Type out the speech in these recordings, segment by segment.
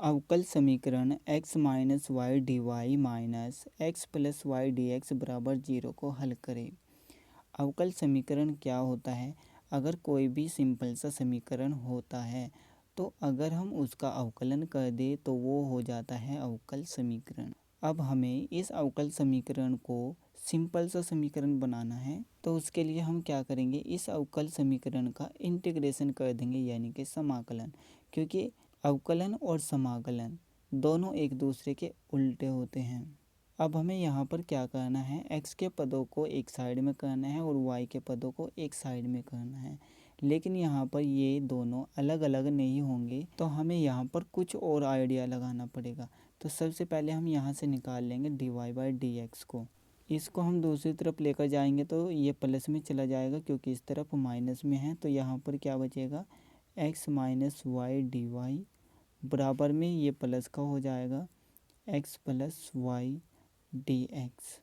अवकल समीकरण x minus Y D Y minus X plus Y D X बराबर 0 को हल करें। अवकल समीकरण क्या होता है? अगर कोई भी सिंपल सा समीकरण होता है तो अगर हम उसका अवकलन कर दें तो वो हो जाता है अवकल समीकरण। अब हमें इस अवकल समीकरण को सिंपल सा समीकरण बनाना है, तो उसके लिए हम क्या करेंगे, इस अवकल समीकरण का इंटीग्रेशन कर देंगे यानी कि समाकलन, क्योंकि अवकलन और समाकलन दोनों एक दूसरे के उल्टे होते हैं। अब हमें यहाँ पर क्या करना है, x के पदों को एक साइड में करना है और y के पदों को एक साइड में करना है, लेकिन यहाँ पर ये दोनों अलग अलग नहीं होंगे, तो हमें यहाँ पर कुछ और आइडिया लगाना पड़ेगा। तो सबसे पहले हम यहाँ से निकाल लेंगे dy बाई डी एक्स को। इसको हम दूसरी तरफ लेकर जाएंगे तो ये प्लस में चला जाएगा, क्योंकि इस तरफ माइनस में है। तो यहाँ पर क्या बचेगा, x minus Y D Y बराबर में ये प्लस का हो जाएगा x plus Y D X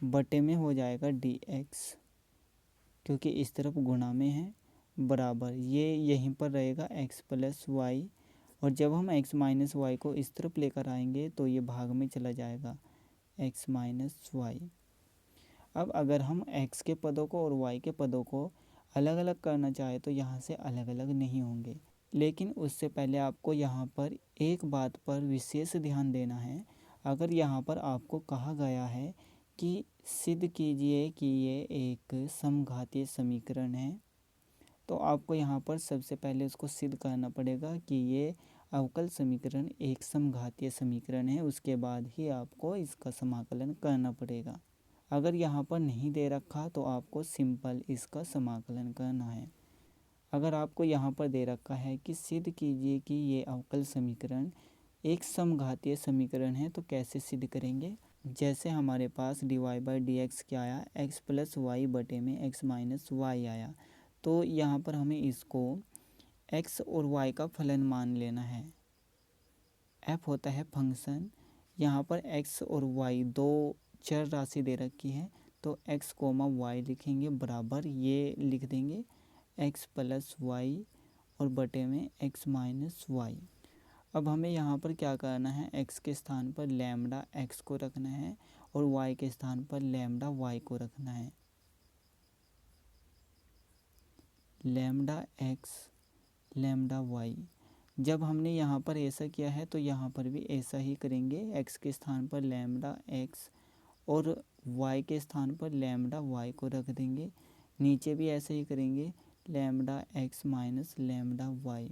बटे में हो जाएगा डी एक्स, क्योंकि इस तरफ गुणा में है, बराबर ये यहीं पर रहेगा x प्लस वाई, और जब हम x माइनस वाई को इस तरफ लेकर आएंगे तो ये भाग में चला जाएगा x माइनस वाई। अब अगर हम x के पदों को और y के पदों को अलग अलग करना चाहे तो यहाँ से अलग अलग नहीं होंगे, लेकिन उससे पहले आपको यहाँ पर एक बात पर विशेष ध्यान देना है। अगर यहाँ पर आपको कहा गया है कि सिद्ध कीजिए कि ये एक समघातीय समीकरण है, तो आपको यहाँ पर सबसे पहले उसको सिद्ध करना पड़ेगा कि ये अवकल समीकरण एक समघातीय समीकरण है, उसके बाद ही आपको इसका समाकलन करना पड़ेगा। अगर यहाँ पर नहीं दे रखा तो आपको सिंपल इसका समाकलन करना है। अगर आपको यहाँ पर दे रखा है कि सिद्ध कीजिए कि ये अवकल समीकरण एक समघातीय समीकरण है, तो कैसे सिद्ध करेंगे, जैसे हमारे पास D Y by D X क्या आया, एक्स प्लस वाई बटे में एक्स माइनस वाई आया, तो यहाँ पर हमें इसको एक्स और वाई का फलन मान लेना है। एफ होता है फंक्शन, यहाँ पर एक्स और वाई दो चर राशि दे रखी है, तो एक्स कोमा वाई लिखेंगे, बराबर ये लिख देंगे एक्स प्लस वाई और बटे में एक्स माइनस वाई। अब हमें यहाँ पर क्या करना है, x के स्थान पर लैम्डा x को रखना है और y के स्थान पर लैम्डा y को रखना है। लैम्डा x लैम्डा y, जब हमने यहाँ पर ऐसा किया है तो यहाँ पर भी ऐसा ही करेंगे। x के स्थान पर लैम्डा x और y के स्थान पर लैम्डा y को रख देंगे। नीचे भी ऐसा ही करेंगे, lambda x minus lambda y।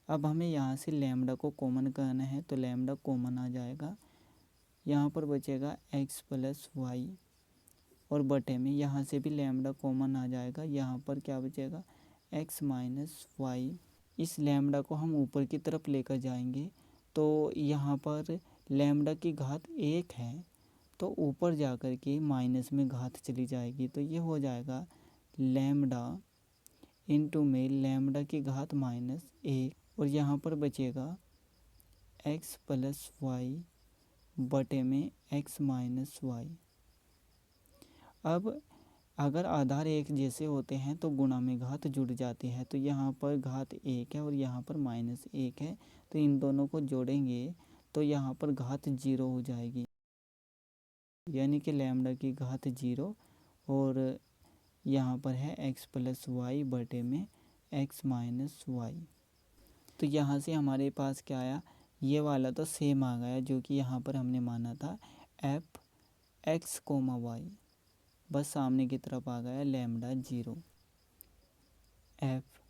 अब हमें यहाँ से लैम्डा को कॉमन करना है, तो लैम्डा कॉमन आ जाएगा, यहाँ पर बचेगा x प्लस वाई और बटे में यहाँ से भी लैम्डा कॉमन आ जाएगा, यहाँ पर क्या बचेगा x माइनस वाई। इस लैम्डा को हम ऊपर की तरफ लेकर जाएंगे तो यहाँ पर लैम्डा की घात 1 है, तो ऊपर जाकर के माइनस में घात चली जाएगी, तो ये हो जाएगा लैम्डा इंटू में लैम्डा की घात -1, और यहाँ पर बचेगा x प्लस वाई बटे में x माइनस वाई। अब अगर आधार एक जैसे होते हैं तो गुणा में घात जुड़ जाती है, तो यहाँ पर घात 1 है और यहाँ पर -1 है, तो इन दोनों को जोड़ेंगे तो यहाँ पर घात 0 हो जाएगी, यानी कि लैम्डा की घात 0, और यहाँ पर है x प्लस वाई बटे में x माइनस वाई। तो यहाँ से हमारे पास क्या आया, ये वाला तो सेम आ गया जो कि यहाँ पर हमने माना था एफ एक्स कोमा वाई, बस सामने की तरफ आ गया lambda 0। F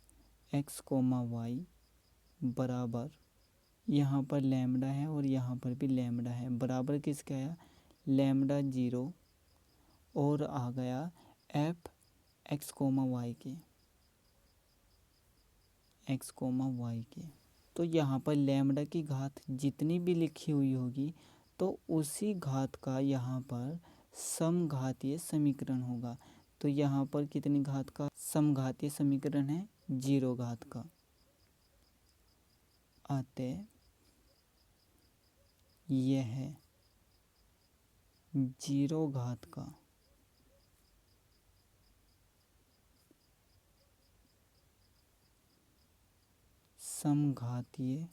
X comma Y बराबर, यहाँ पर लैम्डा है और यहाँ पर भी लैम्डा है, बराबर किसका आया, लैम्डा 0, और आ गया एफ एक्स कोमा वाई के, एक्स कोमा वाई के। तो यहाँ पर लैम्डा की घात जितनी भी लिखी हुई होगी तो उसी घात का यहाँ पर समघातीय समीकरण होगा। तो यहाँ पर कितनी घात का समघातीय समीकरण है, 0 घात का। अतः यह है 0 घात का समघातीय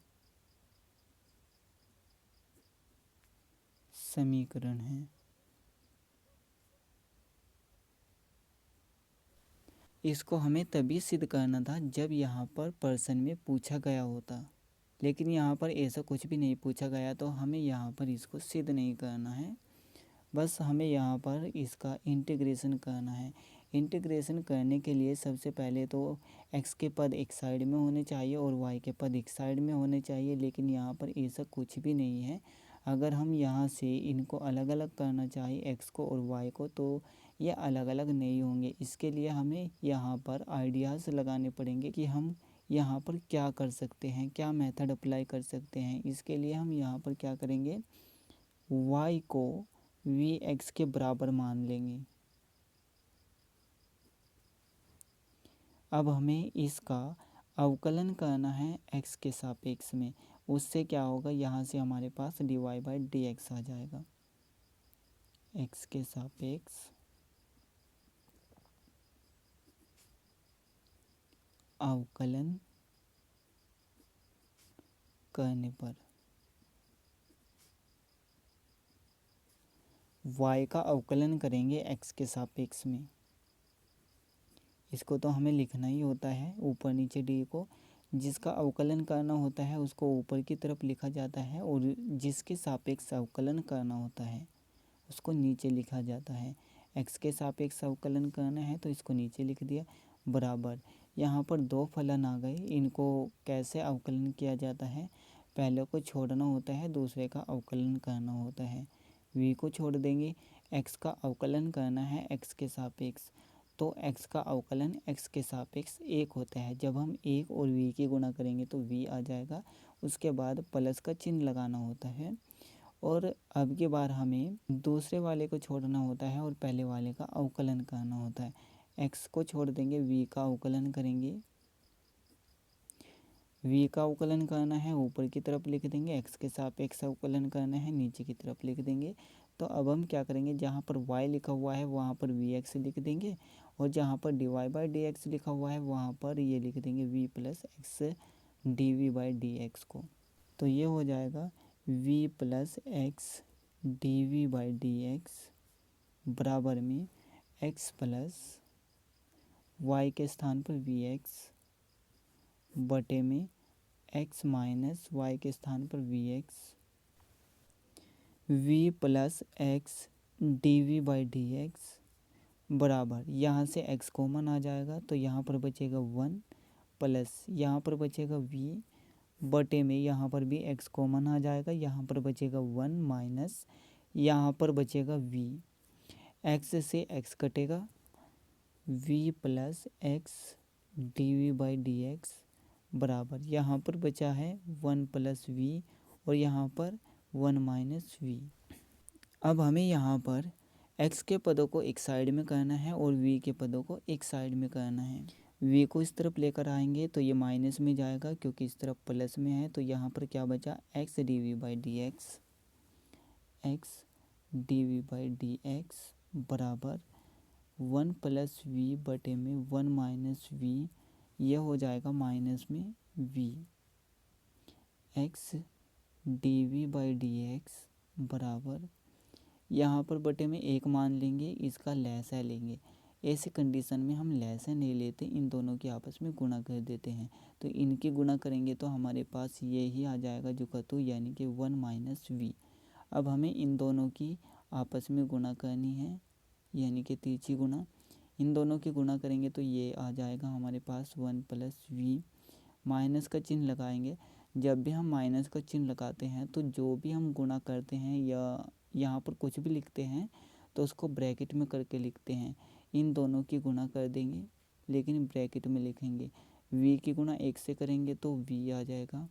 समीकरण है। इसको हमें तभी सिद्ध करना था जब यहाँ पर प्रश्न में पूछा गया होता, लेकिन यहाँ पर ऐसा कुछ भी नहीं पूछा गया, तो हमें यहाँ पर इसको सिद्ध नहीं करना है। बस हमें यहाँ पर इसका इंटीग्रेशन करना है। इंटीग्रेशन करने के लिए सबसे पहले तो x के पद एक साइड में होने चाहिए और y के पद एक साइड में होने चाहिए, लेकिन यहाँ पर ऐसा कुछ भी नहीं है। अगर हम यहाँ से इनको अलग अलग करना चाहिए x को और y को, तो ये अलग अलग नहीं होंगे। इसके लिए हमें यहाँ पर आइडियाज़ लगाने पड़ेंगे कि हम यहाँ पर क्या कर सकते हैं, क्या मेथड अप्लाई कर सकते हैं। इसके लिए हम यहाँ पर क्या करेंगे, y को vx के बराबर मान लेंगे। अब हमें इसका अवकलन करना है x के सापेक्ष में। उससे क्या होगा, यहाँ से हमारे पास dy/dx आ जाएगा। x के सापेक्ष अवकलन करने पर y का अवकलन करेंगे x के सापेक्ष में। इसको तो हमें लिखना ही होता है ऊपर नीचे डी को। जिसका अवकलन करना होता है उसको ऊपर की तरफ लिखा जाता है, और जिसके सापेक्ष अवकलन करना होता है उसको नीचे लिखा जाता है। x के सापेक्ष अवकलन करना है तो इसको नीचे लिख दिया, बराबर। यहाँ पर दो फलन आ गए। इनको कैसे अवकलन किया जाता है, पहले को छोड़ना होता है, दूसरे का अवकलन करना होता है। v को छोड़ देंगे, x का अवकलन करना है x के सापेक्ष, तो x का अवकलन x के सापेक्ष 1 होता है। जब हम 1 और v की गुणा करेंगे तो v आ जाएगा। उसके बाद प्लस का चिन्ह लगाना होता है, और अब की बार हमें दूसरे वाले को छोड़ना होता है और पहले वाले का अवकलन करना होता है। x को छोड़ देंगे, v का अवकलन करेंगे। v का अवकलन करना है ऊपर की तरफ लिख देंगे, x के सापेक्ष अवकलन करना है नीचे की तरफ लिख देंगे। तो अब हम क्या करेंगे, जहाँ पर y लिखा हुआ है वहाँ पर vx लिख देंगे, और जहाँ पर dy/dx लिखा हुआ है वहाँ पर ये लिख देंगे v + x dv/dx को। तो ये हो जाएगा v + x dv/dx बराबर में x + y के स्थान पर vx बटे में x - y के स्थान पर vx, v + x dv/dx बराबर, यहाँ से x कॉमन आ जाएगा तो यहाँ पर बचेगा 1 प्लस यहाँ पर बचेगा v बटे में, यहाँ पर भी x कॉमन आ जाएगा, यहाँ पर बचेगा 1 माइनस यहाँ पर बचेगा v। x से x कटेगा, v + x dv/dx बराबर, यहाँ पर बचा है 1 + v और यहाँ पर 1 - v। अब हमें यहाँ पर x के पदों को एक साइड में करना है और v के पदों को एक साइड में करना है। v को इस तरफ लेकर आएंगे तो ये माइनस में जाएगा, क्योंकि इस तरफ प्लस में है। तो यहाँ पर क्या बचा, x dv/dx, x dv/dx बराबर 1 + v बटे में 1 - v, यह हो जाएगा माइनस में v। x dv/dx बराबर, यहाँ पर बटे में 1 मान लेंगे, इसका लहसा लेंगे। ऐसे कंडीशन में हम लहसा नहीं लेते, इन दोनों के आपस में गुणा कर देते हैं। तो इनकी गुणा करेंगे तो हमारे पास ये ही आ जाएगा जो कतु, यानी कि 1 - v। अब हमें इन दोनों की आपस में गुणा करनी है, यानी कि तीसरी गुणा। इन दोनों की गुणा करेंगे तो ये आ जाएगा हमारे पास 1 + v। माइनस का चिन्ह लगाएंगे। जब भी हम माइनस का चिन्ह लगाते हैं तो जो भी हम गुणा करते हैं या यहाँ पर कुछ भी लिखते हैं तो उसको ब्रैकेट में करके लिखते हैं। इन दोनों की गुणा कर देंगे, लेकिन ब्रैकेट में लिखेंगे। v की गुणा 1 से करेंगे तो v आ जाएगा,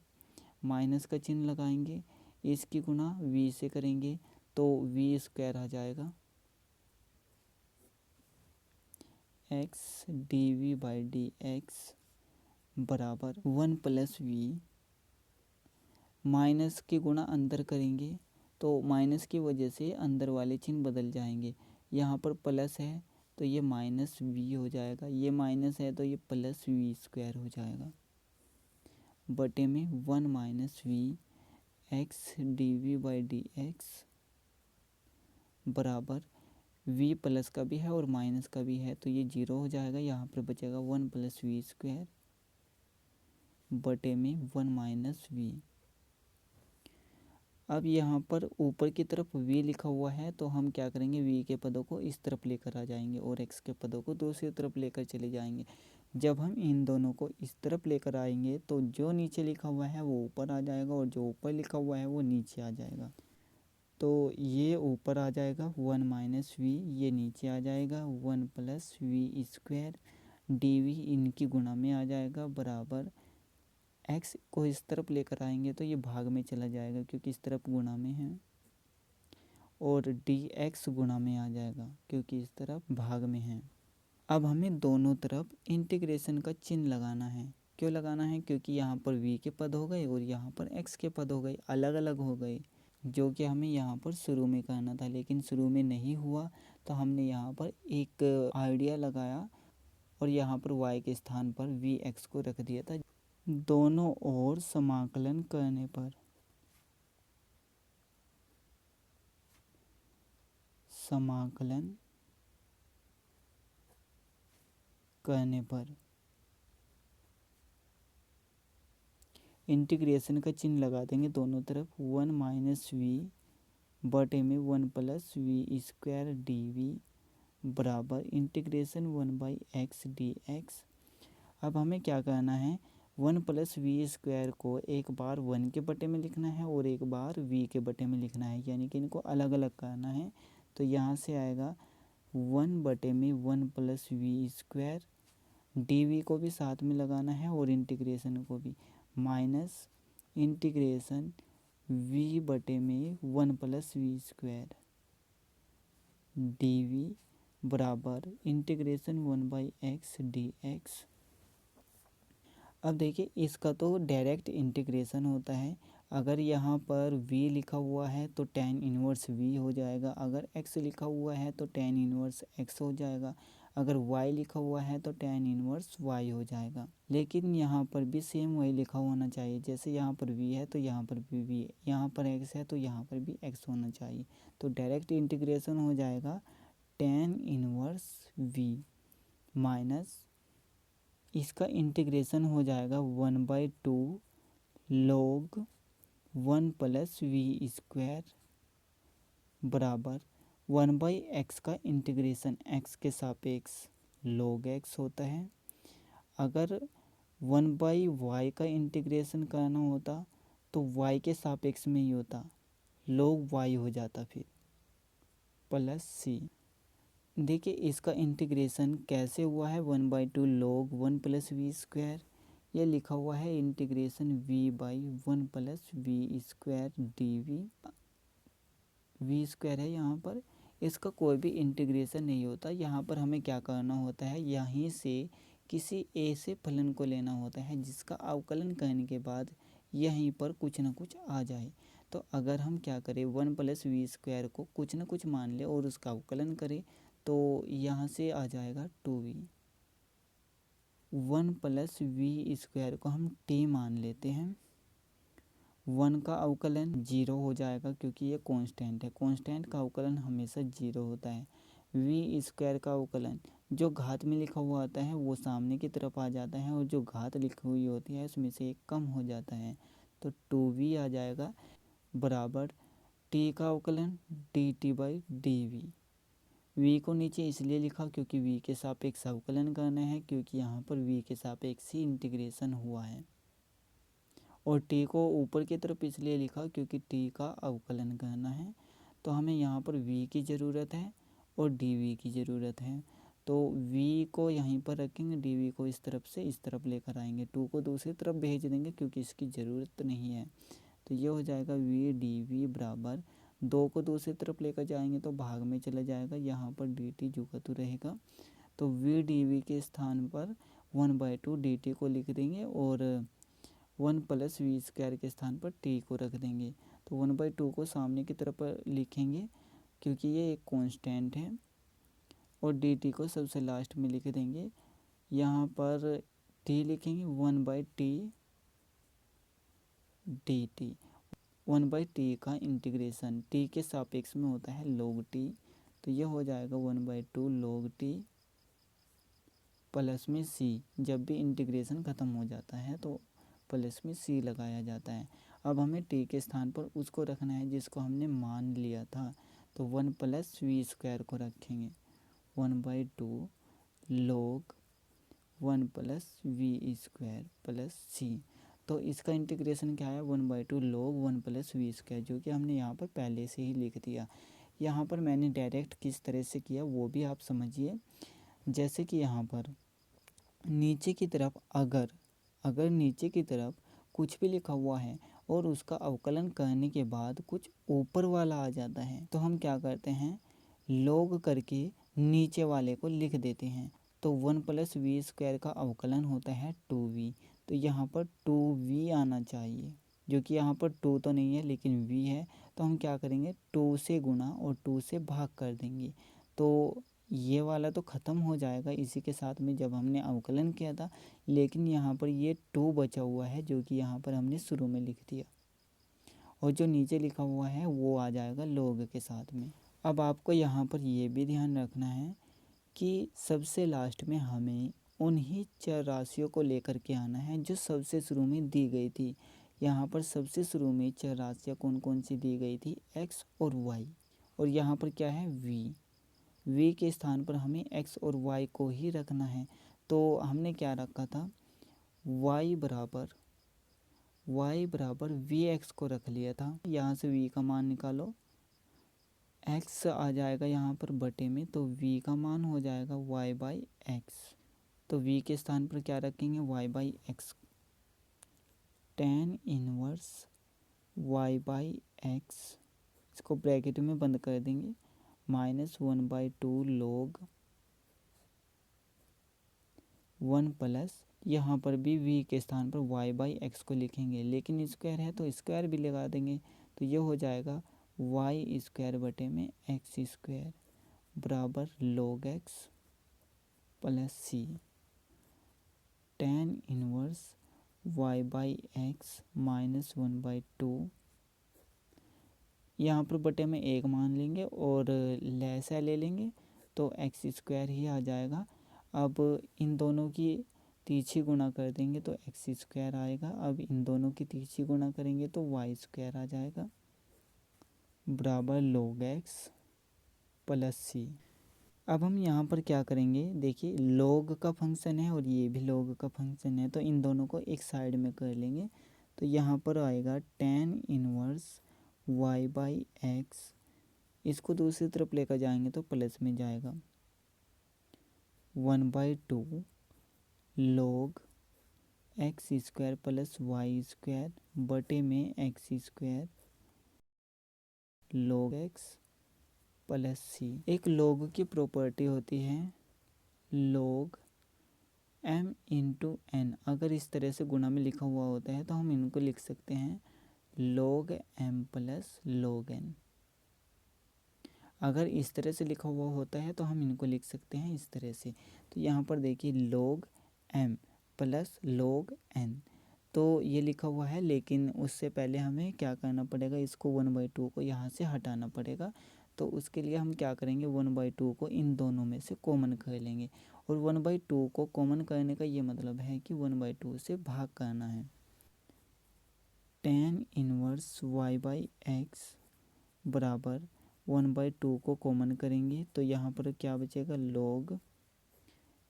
माइनस का चिन्ह लगाएंगे। इसकी गुणा v से करेंगे तो v² आ जाएगा। x dv/dx बराबर 1 + v, माइनस की गुणा अंदर करेंगे तो माइनस की वजह से अंदर वाले चिन्ह बदल जाएंगे। यहाँ पर प्लस है तो ये -v हो जाएगा, ये माइनस है तो ये +v² हो जाएगा। बटे में 1 minus V X D V by D X बराबर v प्लस का भी है और माइनस का भी है तो ये 0 हो जाएगा। यहाँ पर बचेगा 1 प्लस वी स्क्वायर बटे में 1 माइनस वी। अब यहाँ पर ऊपर की तरफ v लिखा हुआ है तो हम क्या करेंगे, v के पदों को इस तरफ लेकर आ जाएंगे और x के पदों को दूसरी तरफ लेकर चले जाएंगे। जब हम इन दोनों को इस तरफ लेकर आएंगे तो जो नीचे लिखा हुआ है वो ऊपर आ जाएगा और जो ऊपर लिखा हुआ है वो नीचे आ जाएगा। तो ये ऊपर आ जाएगा 1 माइनस वी, ये नीचे आ जाएगा 1 plus V square D V इनकी गुणा में आ जाएगा बराबर x को इस तरफ लेकर आएंगे तो ये भाग में चला जाएगा क्योंकि इस तरफ गुणा में है और डी एक्स गुणा में आ जाएगा क्योंकि इस तरफ भाग में है। अब हमें दोनों तरफ इंटीग्रेशन का चिन्ह लगाना है। क्यों लगाना है? क्योंकि यहाँ पर v के पद हो गए और यहाँ पर x के पद हो गए, अलग अलग हो गए, जो कि हमें यहाँ पर शुरू में करना था लेकिन शुरू में नहीं हुआ तो हमने यहाँ पर एक आइडिया लगाया और यहाँ पर y के स्थान पर वी एक्स को रख दिया था। दोनों ओर समाकलन करने पर इंटीग्रेशन का चिन्ह लगा देंगे दोनों तरफ। 1 माइनस वी बटे में 1 plus V square D V बराबर integration 1 by X D X. अब हमें क्या करना है, 1 प्लस वी स्क्वायर को एक बार 1 के बटे में लिखना है और एक बार v के बटे में लिखना है, यानी कि इनको अलग अलग करना है। तो यहाँ से आएगा 1 बटे में 1 plus V square D V को भी साथ में लगाना है और इंटीग्रेशन को भी, माइनस इंटीग्रेशन v बटे में 1 plus V square D V बराबर integration 1 by X D X. अब देखिए इसका तो डायरेक्ट इंटीग्रेशन होता है। अगर यहाँ पर v लिखा हुआ है तो tan इनवर्स v हो जाएगा, अगर x लिखा हुआ है तो tan इनवर्स x हो जाएगा, अगर y लिखा हुआ है तो tan इनवर्स y हो जाएगा। लेकिन यहाँ पर भी सेम वही लिखा होना चाहिए, जैसे यहाँ पर v है तो यहाँ पर भी v, यहाँ पर x है तो यहाँ पर भी x होना चाहिए। तो डायरेक्ट इंटीग्रेशन हो जाएगा tan इनवर्स v माइनस इसका इंटीग्रेशन हो जाएगा 1/2 log 1 प्लस वी स्क्वायर बराबर 1/x का इंटीग्रेशन x के सापेक्ष log x होता है। अगर 1/y का इंटीग्रेशन करना होता तो y के सापेक्ष में ही होता, log y हो जाता फिर प्लस c। देखिए इसका इंटीग्रेशन कैसे हुआ है, 1/2 log 1 प्लस वी स्क्वायर, ये लिखा हुआ है integration v by 1 plus V square D V square है यहाँ पर। इसका कोई भी इंटीग्रेशन नहीं होता, यहाँ पर हमें क्या करना होता है, यहीं से किसी ऐसे फलन को लेना होता है जिसका अवकलन करने के बाद यहीं पर कुछ ना कुछ आ जाए। तो अगर हम क्या करें, 1 प्लस वी स्क्वायर को कुछ ना कुछ मान ले और उसका अवकलन करें तो यहाँ से आ जाएगा 2v। 1 प्लस वी स्क्वायर को हम t मान लेते हैं, 1 का अवकलन 0 हो जाएगा क्योंकि ये कांस्टेंट है, कांस्टेंट का अवकलन हमेशा 0 होता है। वी स्क्वायर का अवकलन जो घात में लिखा हुआ आता है वो सामने की तरफ आ जाता है और जो घात लिखी हुई होती है उसमें से एक कम हो जाता है, तो 2v आ जाएगा बराबर t का अवकलन dt बाई dv। v को नीचे इसलिए लिखा क्योंकि v के सापेक्ष अवकलन करना है, क्योंकि यहाँ पर v के सापेक्ष ही इंटीग्रेशन हुआ है, और t को ऊपर की तरफ इसलिए लिखा क्योंकि t का अवकलन करना है। तो हमें यहाँ पर v की ज़रूरत है और dv की ज़रूरत है, तो v को यहीं पर रखेंगे, dv को इस तरफ से इस तरफ लेकर आएंगे, 2 को दूसरी तरफ भेज देंगे क्योंकि इसकी ज़रूरत नहीं है। तो ये हो जाएगा v dv बराबर 2 को दूसरी तरफ लेकर जाएंगे तो भाग में चला जाएगा, यहाँ पर dt जो का तो रहेगा। तो v dv के स्थान पर 1/2 dt को लिख देंगे और 1 प्लस वी स्क्वायर के स्थान पर t को रख देंगे। तो 1/2 को सामने की तरफ लिखेंगे क्योंकि ये एक कांस्टेंट है, और dt को सबसे लास्ट में लिख देंगे। यहाँ पर t लिखेंगे 1/t डी टी। 1/t का इंटीग्रेशन t के सापेक्ष में होता है log t, तो ये हो जाएगा 1/2 log t प्लस में c। जब भी इंटीग्रेशन ख़त्म हो जाता है तो प्लस में c लगाया जाता है। अब हमें t के स्थान पर उसको रखना है जिसको हमने मान लिया था, तो 1 + v² को रखेंगे। 1/2 log 1 + v² प्लस c। तो इसका इंटीग्रेशन क्या है, 1/2 log 1 + v², जो कि हमने यहाँ पर पहले से ही लिख दिया। यहाँ पर मैंने डायरेक्ट किस तरह से किया वो भी आप समझिए। जैसे कि यहाँ पर नीचे की तरफ अगर नीचे की तरफ कुछ भी लिखा हुआ है और उसका अवकलन करने के बाद कुछ ऊपर वाला आ जाता है, तो हम क्या करते हैं, log करके नीचे वाले को लिख देते हैं। तो 1 + v² का अवकलन होता है 2v, तो यहाँ पर 2v आना चाहिए, जो कि यहाँ पर 2 तो नहीं है लेकिन v है। तो हम क्या करेंगे, 2 से गुणा और 2 से भाग कर देंगे, तो ये वाला तो ख़त्म हो जाएगा इसी के साथ में जब हमने अवकलन किया था। लेकिन यहाँ पर ये 2 बचा हुआ है जो कि यहाँ पर हमने शुरू में लिख दिया, और जो नीचे लिखा हुआ है वो आ जाएगा log के साथ में। अब आपको यहाँ पर ये भी ध्यान रखना है कि सबसे लास्ट में हमें उन्हीं चर राशियों को लेकर के आना है जो सबसे शुरू में दी गई थी। यहाँ पर सबसे शुरू में चर राशियाँ कौन कौन सी दी गई थी, x और y, और यहाँ पर क्या है v के स्थान पर हमें x और y को ही रखना है। तो हमने क्या रखा था, y बराबर vx को रख लिया था। यहाँ से v का मान निकालो, x आ जाएगा यहाँ पर बटे में, तो v का मान हो जाएगा y/x। तो v के स्थान पर क्या रखेंगे, y/x। tan इनवर्स y/x, इसको ब्रैकेट में बंद कर देंगे, -1/2 log 1 प्लस, यहाँ पर भी v के स्थान पर y/x को लिखेंगे, लेकिन स्क्वायर है तो स्क्वायर भी लगा देंगे, तो ये हो जाएगा y² बटे में x² बराबर log x plus c। tan inverse y/x -1/2, यहाँ पर बटे में 1 मान लेंगे और लैसा ले लेंगे तो x² ही आ जाएगा। अब इन दोनों की तीसरी गुणा कर देंगे तो x² आएगा। अब इन दोनों की तीसरी गुणा करेंगे तो y² आ जाएगा बराबर log x प्लस c। अब हम यहाँ पर क्या करेंगे, देखिए log का फंक्शन है और ये भी log का फंक्शन है, तो इन दोनों को एक साइड में कर लेंगे। तो यहाँ पर आएगा tan इनवर्स y/x, इसको दूसरी तरफ लेकर जाएंगे तो प्लस में जाएगा, 1/2 log x² प्लस y² बटे में x² log x plus c। एक log की प्रॉपर्टी होती है log m इंटू n। अगर इस तरह से गुणा में लिखा हुआ होता है तो हम इनको लिख सकते हैं log m plus log n। अगर इस तरह से लिखा हुआ होता है तो हम इनको लिख सकते हैं इस तरह से। तो यहाँ पर देखिए log m plus log n, तो ये लिखा हुआ है, लेकिन उससे पहले हमें क्या करना पड़ेगा, इसको 1/2 को यहाँ से हटाना पड़ेगा। तो उसके लिए हम क्या करेंगे, 1/2 को इन दोनों में से कॉमन कर लेंगे, और 1/2 को कॉमन करने का ये मतलब है कि 1/2 से भाग करना है। tan इनवर्स y/x बराबर 1/2 को कॉमन करेंगे तो यहाँ पर क्या बचेगा, log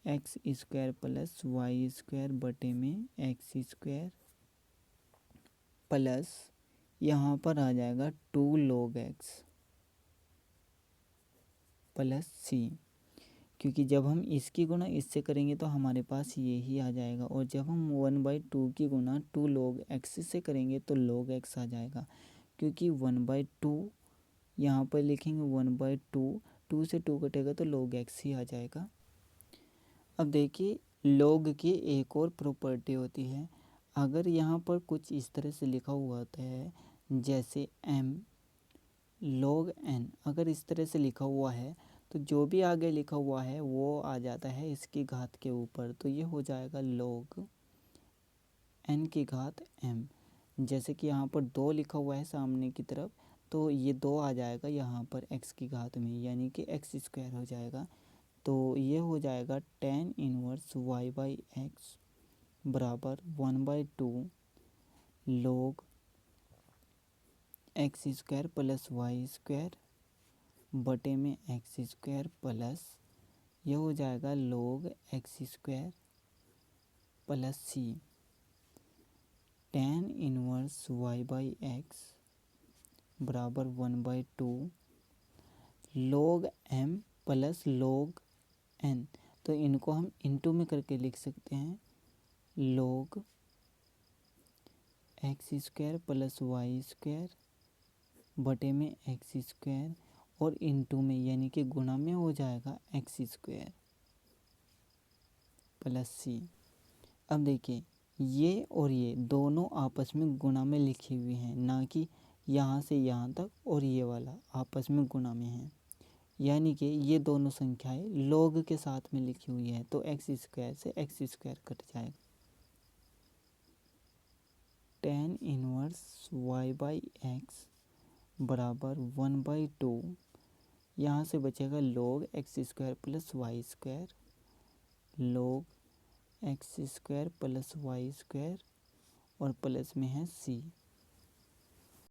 x² प्लस y² बटे में x² प्लस यहाँ पर आ जाएगा 2 log x प्लस c, क्योंकि जब हम इसकी गुणा इससे करेंगे तो हमारे पास ये ही आ जाएगा, और जब हम 1/2 की गुणा 2 log x से करेंगे तो log x आ जाएगा, क्योंकि 1/2 यहाँ पर लिखेंगे 1/2, 2 से 2 कटेगा तो log x ही आ जाएगा। अब देखिए log की एक और प्रॉपर्टी होती है, अगर यहाँ पर कुछ इस तरह से लिखा हुआ होता है जैसे m log n, अगर इस तरह से लिखा हुआ है तो जो भी आगे लिखा हुआ है वो आ जाता है इसकी घात के ऊपर, तो ये हो जाएगा log n की घात m। जैसे कि यहाँ पर 2 लिखा हुआ है सामने की तरफ, तो ये 2 आ जाएगा यहाँ पर x की घात में, यानी कि एक्स स्क्वायर हो जाएगा। तो ये हो जाएगा tan inverse y by X बराबर 1/2 log X square plus Y square बटे में एक्स स्क्वायर प्लस ये हो जाएगा log X square plus C tan inverse y by X बराबर 1/2 log m plus log n। तो इनको हम इनटू में करके लिख सकते हैं log X square plus Y square बटे में एक्स स्क्वायर और इनटू में यानी कि गुणा में हो जाएगा एक्स स्क्वायर प्लस सी। अब देखिए ये और ये दोनों आपस में गुणा में लिखी हुई हैं, ना कि यहाँ से यहाँ तक और ये वाला आपस में गुणा में है, यानी कि ये दोनों संख्याएं log के साथ में लिखी हुई है। तो एक्स स्क्वायर से एक्स स्क्वायर कट जाएगा। tan inverse y by X बराबर 1/2 यहाँ से बचेगा log X square plus Y square log X square plus Y square और प्लस में है सी।